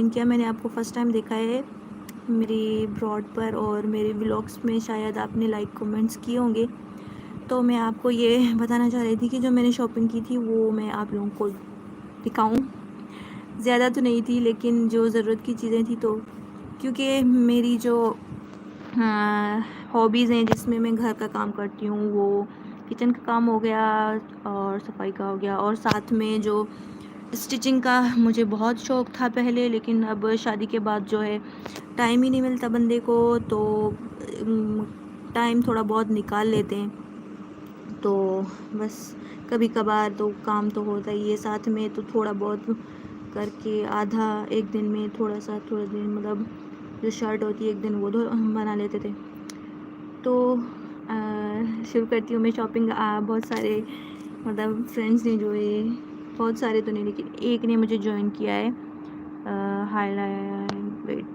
किया, मैंने आपको फ़र्स्ट टाइम देखा है मेरी ब्लॉग पर और मेरे व्लॉग्स में शायद आपने लाइक कमेंट्स किए होंगे। तो मैं आपको ये बताना चाह रही थी कि जो मैंने शॉपिंग की थी वो मैं आप लोगों को दिखाऊं। ज़्यादा तो नहीं थी लेकिन जो ज़रूरत की चीज़ें थी, तो क्योंकि मेरी जो हॉबीज़ हैं जिसमें मैं घर का काम करती हूँ, वो किचन का काम हो गया और सफाई का हो गया, और साथ में जो स्टिचिंग का मुझे बहुत शौक़ था पहले, लेकिन अब शादी के बाद जो है टाइम ही नहीं मिलता बंदे को, तो टाइम थोड़ा बहुत निकाल लेते हैं। तो बस कभी कभार तो काम तो होता ही है साथ में, तो थोड़ा बहुत करके आधा एक दिन में थोड़ा दिन मतलब जो शर्ट होती है एक दिन वो हम बना लेते थे। तो शुरू करती हूँ मैं शॉपिंग। बहुत सारे मतलब फ्रेंड्स ने जो है, बहुत सारे तो नहीं लेकिन एक ने मुझे ज्वाइन किया है। Wait,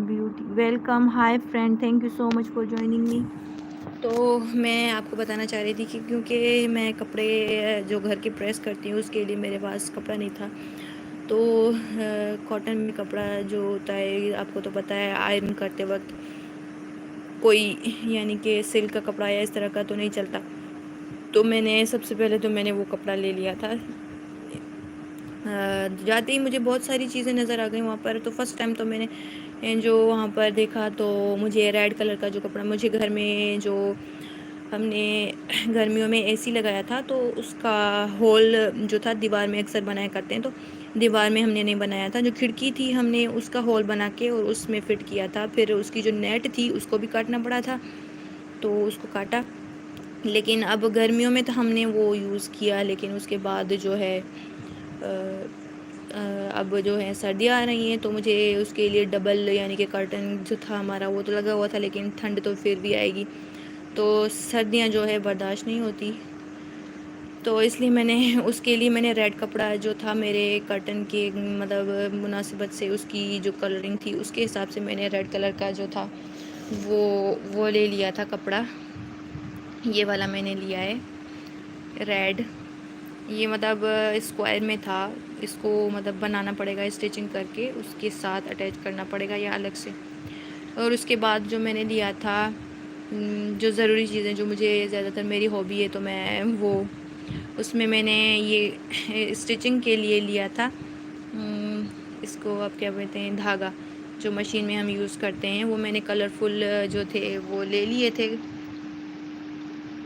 beauty welcome, hi friend, thank you so much for joining me. तो मैं आपको बताना चाह रही थी कि क्योंकि मैं कपड़े जो घर के प्रेस करती हूँ उसके लिए मेरे पास कपड़ा नहीं था। तो कॉटन में कपड़ा जो होता है आपको तो पता है, आयरन करते वक्त कोई यानी कि सिल्क का कपड़ा या इस तरह का तो नहीं चलता। तो मैंने सबसे पहले तो मैंने वो कपड़ा ले लिया था। जाते ही मुझे बहुत सारी चीज़ें नज़र आ गई वहाँ पर। तो फर्स्ट टाइम तो मैंने जो वहाँ पर देखा तो मुझे रेड कलर का जो कपड़ा, मुझे घर में जो हमने गर्मियों में एसी लगाया था तो उसका होल जो था दीवार में अक्सर बनाया करते हैं, तो दीवार में हमने नहीं बनाया था। जो खिड़की थी हमने उसका होल बना के और उसमें फ़िट किया था। फिर उसकी जो नेट थी उसको भी काटना पड़ा था, तो उसको काटा। लेकिन अब गर्मियों में तो हमने वो यूज़ किया, लेकिन उसके बाद जो है अब जो है सर्दियाँ आ रही हैं तो मुझे उसके लिए डबल यानी कि कर्टन जो था हमारा वो तो लगा हुआ था, लेकिन ठंड तो फिर भी आएगी, तो सर्दियाँ जो है बर्दाश्त नहीं होती। तो इसलिए मैंने उसके लिए मैंने रेड कपड़ा जो था मेरे कर्टन के मतलब मुनासिबत से, उसकी जो कलरिंग थी उसके हिसाब से मैंने रेड कलर का जो था वो ले लिया था कपड़ा। ये वाला मैंने लिया है रेड। ये मतलब स्क्वायर में था, इसको मतलब बनाना पड़ेगा स्टिचिंग करके, उसके साथ अटैच करना पड़ेगा या अलग से। और उसके बाद जो मैंने लिया था जो ज़रूरी चीज़ें जो मुझे ज़्यादातर मेरी हॉबी है तो मैं वो उसमें मैंने ये स्टिचिंग के लिए लिया था। इसको आप क्या कहते हैं, धागा जो मशीन में हम यूज़ करते हैं, वो मैंने कलरफुल जो थे वो ले लिए थे।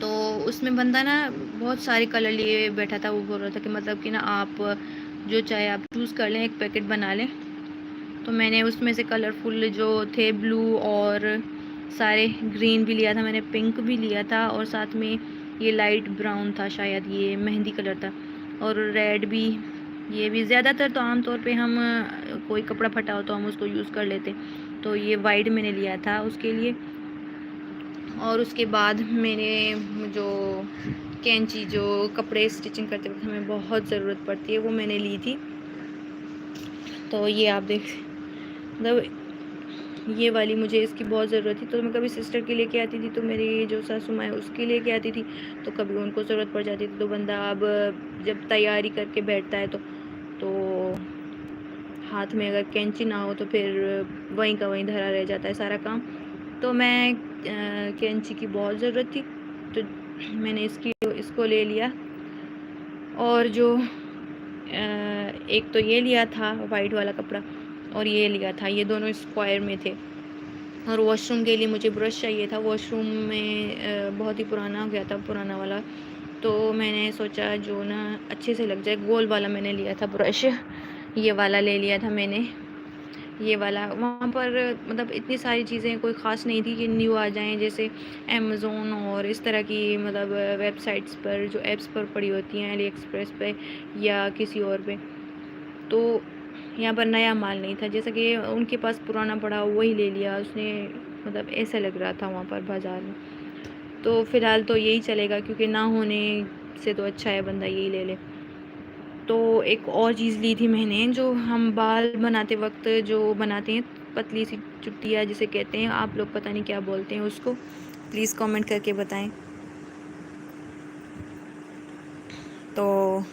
तो उसमें बंदा ना बहुत सारे कलर लिए बैठा था। वो बोल रहा था कि मतलब कि ना आप जो चाहे आप चूज़ कर लें, एक पैकेट बना लें। तो मैंने उसमें से कलरफुल जो थे ब्लू और सारे ग्रीन भी लिया था मैंने, पिंक भी लिया था, और साथ में ये लाइट ब्राउन था, शायद ये मेहंदी कलर था, और रेड भी। ये भी ज़्यादातर तो आम तौर पे हम कोई कपड़ा फटा हो तो हम उसको यूज़ कर लेते, तो ये वाइट मैंने लिया था उसके लिए। और उसके बाद मैंने जो कैंची जो कपड़े स्टिचिंग करते वक्त हमें बहुत ज़रूरत पड़ती है वो मैंने ली थी। तो ये आप देख मतलब ये वाली मुझे इसकी बहुत ज़रूरत थी। तो मैं कभी सिस्टर की लेके आती थी, तो मेरी जो सासू माँ है उसकी लेके आती थी, तो कभी उनको ज़रूरत पड़ जाती थी। तो बंदा अब जब तैयारी करके बैठता है तो हाथ में अगर कैंची ना हो तो फिर वहीं का वहीं धरा रह जाता है सारा काम। तो मैं कैंची की बहुत ज़रूरत थी, तो मैंने इसको ले लिया। और जो एक तो ये लिया था वाइट वाला कपड़ा, और ये लिया था, ये दोनों स्क्वायर में थे। और वॉशरूम के लिए मुझे ब्रश चाहिए था। वॉशरूम में बहुत ही पुराना हो गया था पुराना वाला, तो मैंने सोचा जो ना अच्छे से लग जाए, गोल वाला मैंने लिया था ब्रश। ये वाला ले लिया था मैंने, ये वाला। वहाँ पर मतलब इतनी सारी चीज़ें कोई ख़ास नहीं थी कि न्यू आ जाएँ, जैसे अमेज़ोन और इस तरह की मतलब वेबसाइट्स पर जो ऐप्स पर पड़ी होती हैं, अली एक्सप्रेस पे या किसी और पे। तो यहाँ पर नया माल नहीं था, जैसा कि उनके पास पुराना पड़ा वही ले लिया उसने, मतलब ऐसा लग रहा था वहाँ पर बाज़ार में। तो फ़िलहाल तो यही चलेगा, क्योंकि ना होने से तो अच्छा है बंदा यही ले ले। तो एक और चीज़ ली थी मैंने, जो हम बाल बनाते वक्त जो बनाते हैं, पतली सी चुटिया जिसे कहते हैं, आप लोग पता नहीं क्या बोलते हैं उसको, प्लीज़ कमेंट करके बताएं। तो